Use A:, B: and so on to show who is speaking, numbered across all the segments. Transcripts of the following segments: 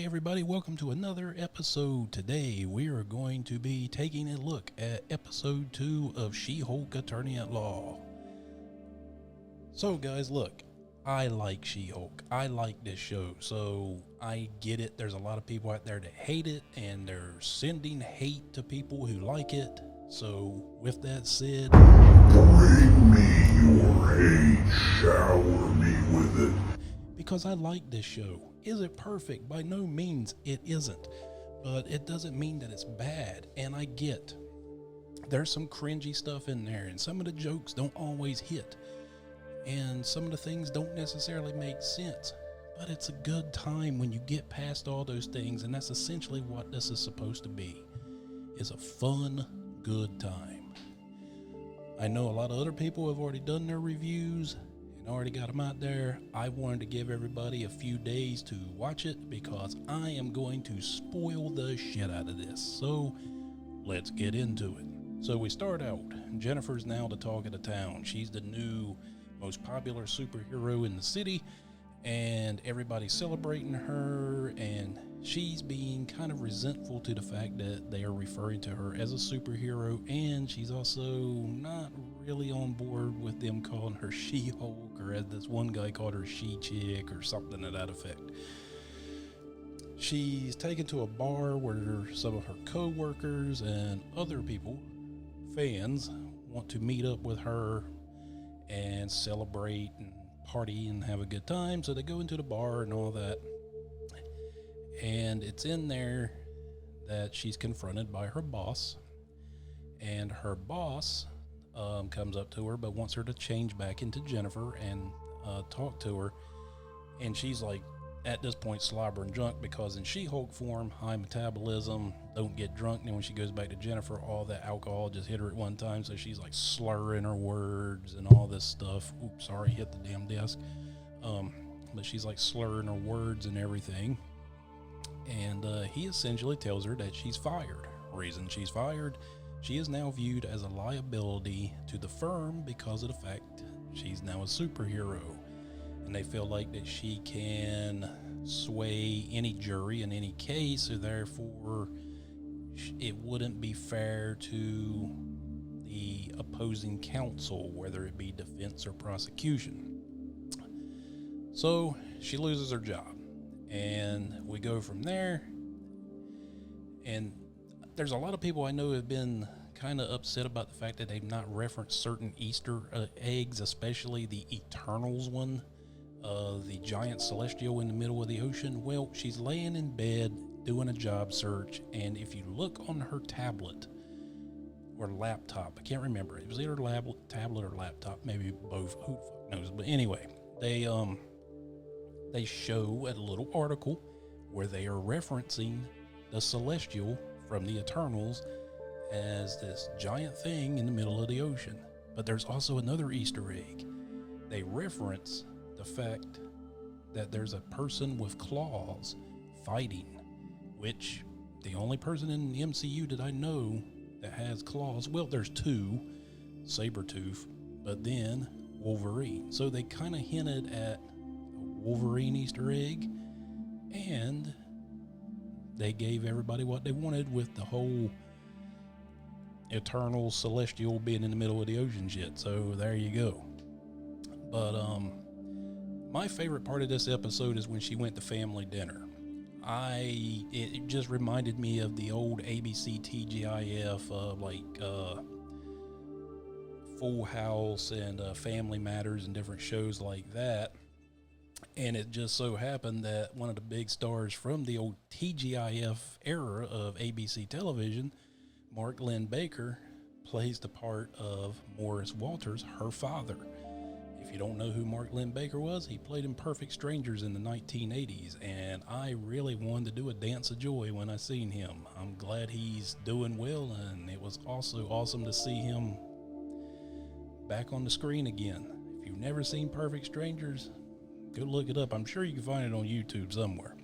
A: Hey everybody, welcome to another episode. Today we are going to be taking a look at episode 2 of She-Hulk Attorney at Law. So guys, look, I like She-Hulk. I like this show, so I get it. There's a lot of people out there that hate it, and they're sending hate to people who like it. So with that said,
B: bring me your hate, shower me with it.
A: because I like this show. Is it perfect? By no means it isn't. But it doesn't mean that it's bad. And I get there's some cringy stuff in there, and some of the jokes don't always hit. And some of the things don't necessarily make sense. But it's a good time when you get past all those things, and that's essentially what this is supposed to be. It's a fun, good time. I know a lot of other people have already done their reviews and already got them out there. I wanted to give everybody a few days to watch it because I am going to spoil the shit out of this. So let's get into it. So we start out. Jennifer's now the talk of the town. She's the new most popular superhero in the city, and everybody's celebrating her, and she's being kind of resentful to the fact that they are referring to her as a superhero, and she's also not really on board with them calling her She-Hulk, or as this one guy called her She-Chick or something to that effect. She's taken to a bar where some of her co-workers and other people, fans, want to meet up with her and celebrate and party and have a good time. So they go into the bar and all that, and it's in there that she's confronted by her boss, and her boss comes up to her but wants her to change back into Jennifer and talk to her. And she's like, at this point, slobbering drunk, because in She-Hulk form, high metabolism, don't get drunk. And then when she goes back to Jennifer, all that alcohol just hit her at one time, so she's like slurring her words and all this stuff. Oops, sorry, hit the damn desk. But she's like slurring her words and everything. And he essentially tells her that she's fired. Reason she's fired: she is now viewed as a liability to the firm because of the fact she's now a superhero. And they feel like that she can sway any jury in any case, so therefore it wouldn't be fair to the opposing counsel, whether it be defense or prosecution. So she loses her job, and we go from there. And there's a lot of people I know have been kind of upset about the fact that they've not referenced certain Easter eggs, especially the Eternals one. The giant celestial in the middle of the ocean. Well, she's laying in bed doing a job search, and if you look on her tablet or laptop, I can't remember, it was either tablet or laptop, maybe both, who the fuck knows. But anyway, they show a little article where they are referencing the celestial from the Eternals as this giant thing in the middle of the ocean. But there's also another Easter egg. They reference the fact that there's a person with claws fighting, which the only person in the MCU that I know that has claws, well, there's two, Sabretooth, but then Wolverine. So they kind of hinted at a Wolverine Easter egg, and they gave everybody what they wanted with the whole Eternal Celestial being in the middle of the ocean shit. So there you go. But my favorite part of this episode is when she went to family dinner. It just reminded me of the old ABC TGIF, Full House and Family Matters and different shows like that. And it just so happened that one of the big stars from the old TGIF era of ABC television, Mark Lynn Baker, plays the part of Morris Walters, her father. If you don't know who Mark Lynn Baker was, he played in Perfect Strangers in the 1980s, and I really wanted to do a dance of joy when I seen him. I'm glad he's doing well, and it was also awesome to see him back on the screen again. If you've never seen Perfect Strangers, go look it up. I'm sure you can find it on YouTube somewhere.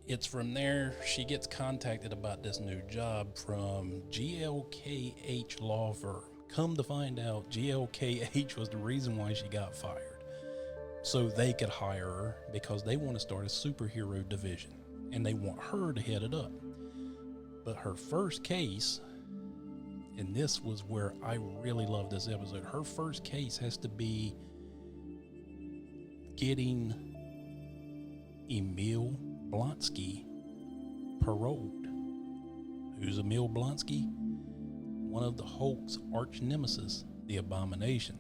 A: It's from there she gets contacted about this new job from GLKH Law Firm. Come to find out, GLKH was the reason why she got fired. so they could hire her because they want to start a superhero division and they want her to head it up. But her first case, and this was where I really love this episode, her first case has to be getting Emil Blonsky paroled. Who's Emil Blonsky? One of the Hulk's arch nemesis, the Abomination.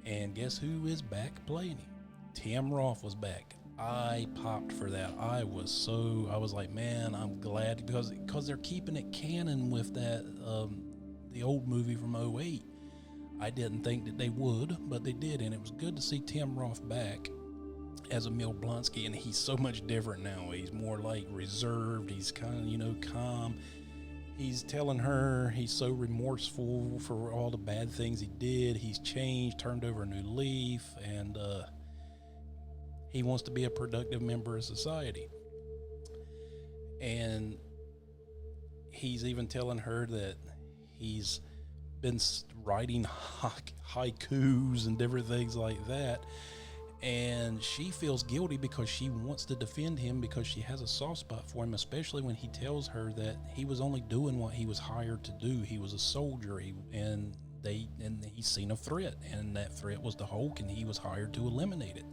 A: And guess who is back playing him? Tim Roth was back. I popped for that. I was like, man, I'm glad because they're keeping it canon with that the old movie from 2008. I didn't think that they would, but they did, and it was good to see Tim Roth back as Emil Blonsky, and he's so much different now. He's more like reserved. He's kind of, calm. He's telling her he's so remorseful for all the bad things he did. He's changed, turned over a new leaf, and he wants to be a productive member of society. And he's even telling her that he's been writing haikus and different things like that. And she feels guilty because she wants to defend him because she has a soft spot for him, especially when he tells her that he was only doing what he was hired to do. He was a soldier, and he's seen a threat, and that threat was the Hulk, and he was hired to eliminate it.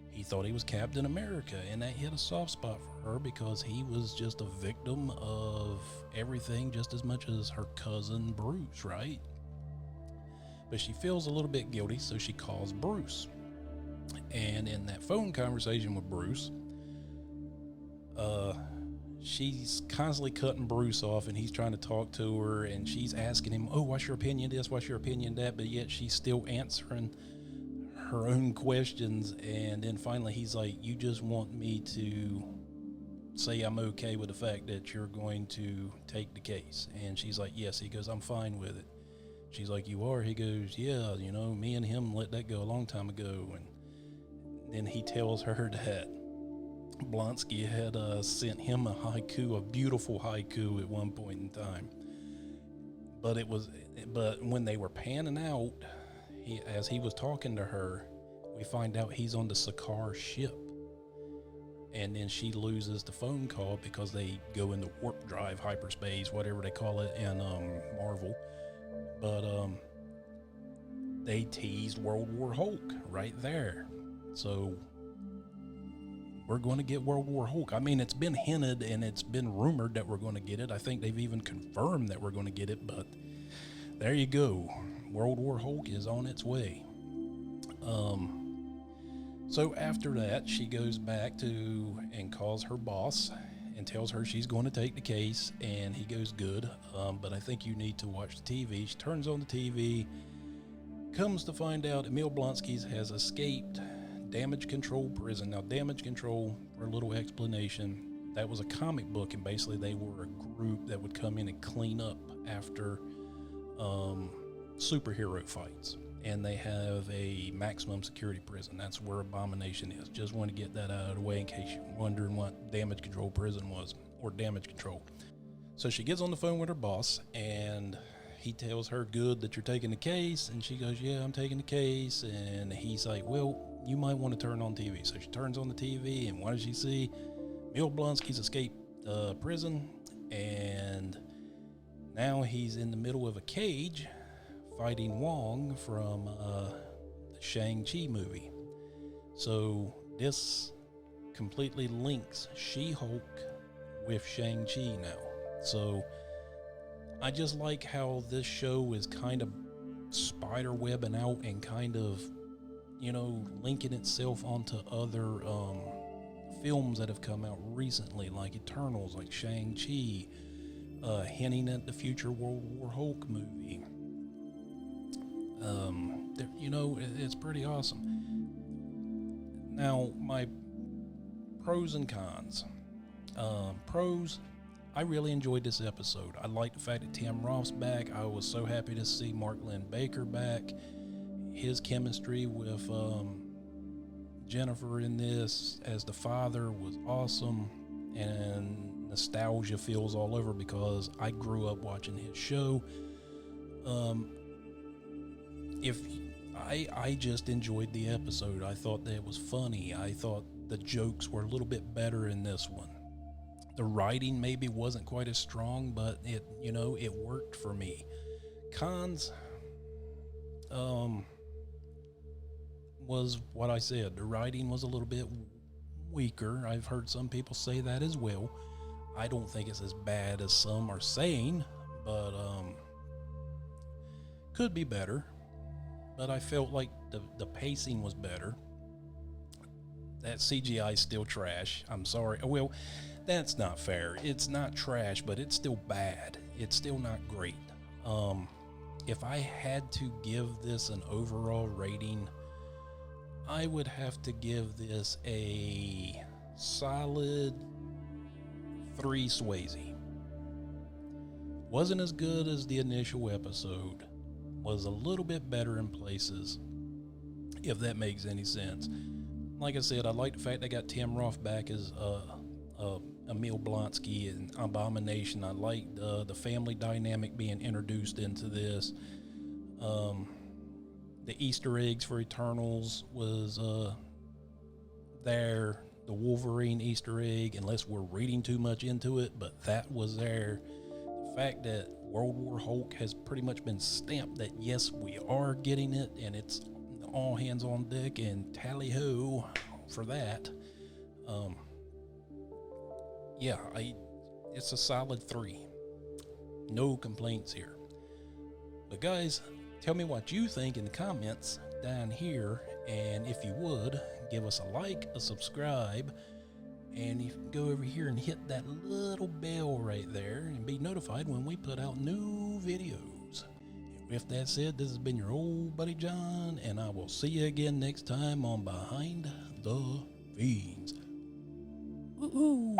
A: He thought he was Captain America, and that hit a soft spot for her because he was just a victim of everything just as much as her cousin Bruce, right? But she feels a little bit guilty, so she calls Bruce. And in that phone conversation with Bruce, she's constantly cutting Bruce off, and he's trying to talk to her, and she's asking him, oh, what's your opinion this, what's your opinion that, but yet she's still answering her own questions. And then finally he's like, you just want me to say I'm okay with the fact that you're going to take the case? And she's like, yes. He goes, I'm fine with it. She's like, you are? He goes, yeah, me and him let that go a long time ago. And then he tells her that Blonsky had sent him a haiku, a beautiful haiku at one point in time. But when they were panning out, as he was talking to her, we find out he's on the Sakaar ship. And then she loses the phone call because they go into warp drive, hyperspace, whatever they call it in Marvel. But they teased World War Hulk right there. So we're going to get World War Hulk. I mean, it's been hinted and it's been rumored that we're going to get it. I think they've even confirmed that we're going to get it, but there you go. World War Hulk is on its way. So after that, she goes back and calls her boss and tells her she's going to take the case, and he goes, good, but I think you need to watch the TV. She turns on the TV, comes to find out Emil Blonsky has escaped Damage Control prison. Now, Damage Control, for a little explanation, that was a comic book, and basically they were a group that would come in and clean up after superhero fights. And they have a maximum security prison. That's where Abomination is. Just want to get that out of the way in case you're wondering what Damage Control prison was, or Damage Control. So she gets on the phone with her boss, and he tells her, good, that you're taking the case. And she goes, yeah, I'm taking the case. And he's like, well, you might want to turn on TV. So she turns on the TV, and what does she see? Emil Blonsky's escaped prison, and now he's in the middle of a cage fighting Wong from the Shang-Chi movie. So this completely links She-Hulk with Shang-Chi now. So I just like how this show is kind of spider webbing out and kind of, linking itself onto other films that have come out recently, like Eternals, like Shang-Chi, hinting at the future World War Hulk movie. It's pretty awesome. Now, my pros and cons. Pros, I really enjoyed this episode. I like the fact that Tim Roth's back. I was so happy to see Mark Lynn Baker back. His chemistry with Jennifer in this as the father was awesome, and nostalgia feels all over because I grew up watching his show. If I just enjoyed the episode. I thought that it was funny. I thought the jokes were a little bit better in this one. The writing maybe wasn't quite as strong, but it worked for me. Cons was what I said. The writing was a little bit weaker. I've heard some people say that as well. I don't think it's as bad as some are saying, but could be better. But I felt like the pacing was better. That CGI is still trash. I'm sorry. Well, that's not fair. It's not trash, but it's still bad. It's still not great. If I had to give this an overall rating, I would have to give this a solid 3 Swayze. Wasn't as good as the initial episode. Was a little bit better in places, if that makes any sense. Like I said, I like the fact they got Tim Roth back as Emil Blonsky and Abomination. I like the family dynamic being introduced into this. The Easter eggs for Eternals was there. The Wolverine Easter egg, unless we're reading too much into it, but that was there. The fact that World War Hulk has pretty much been stamped that yes, we are getting it, and it's all hands on deck and tally ho for that. It's a solid 3. No complaints here. But guys, tell me what you think in the comments down here, and if you would, give us a like, a subscribe, and you can go over here and hit that little bell right there and be notified when we put out new videos. With that said, this has been your old buddy John, and I will see you again next time on Behind the Fiends. Woo-hoo!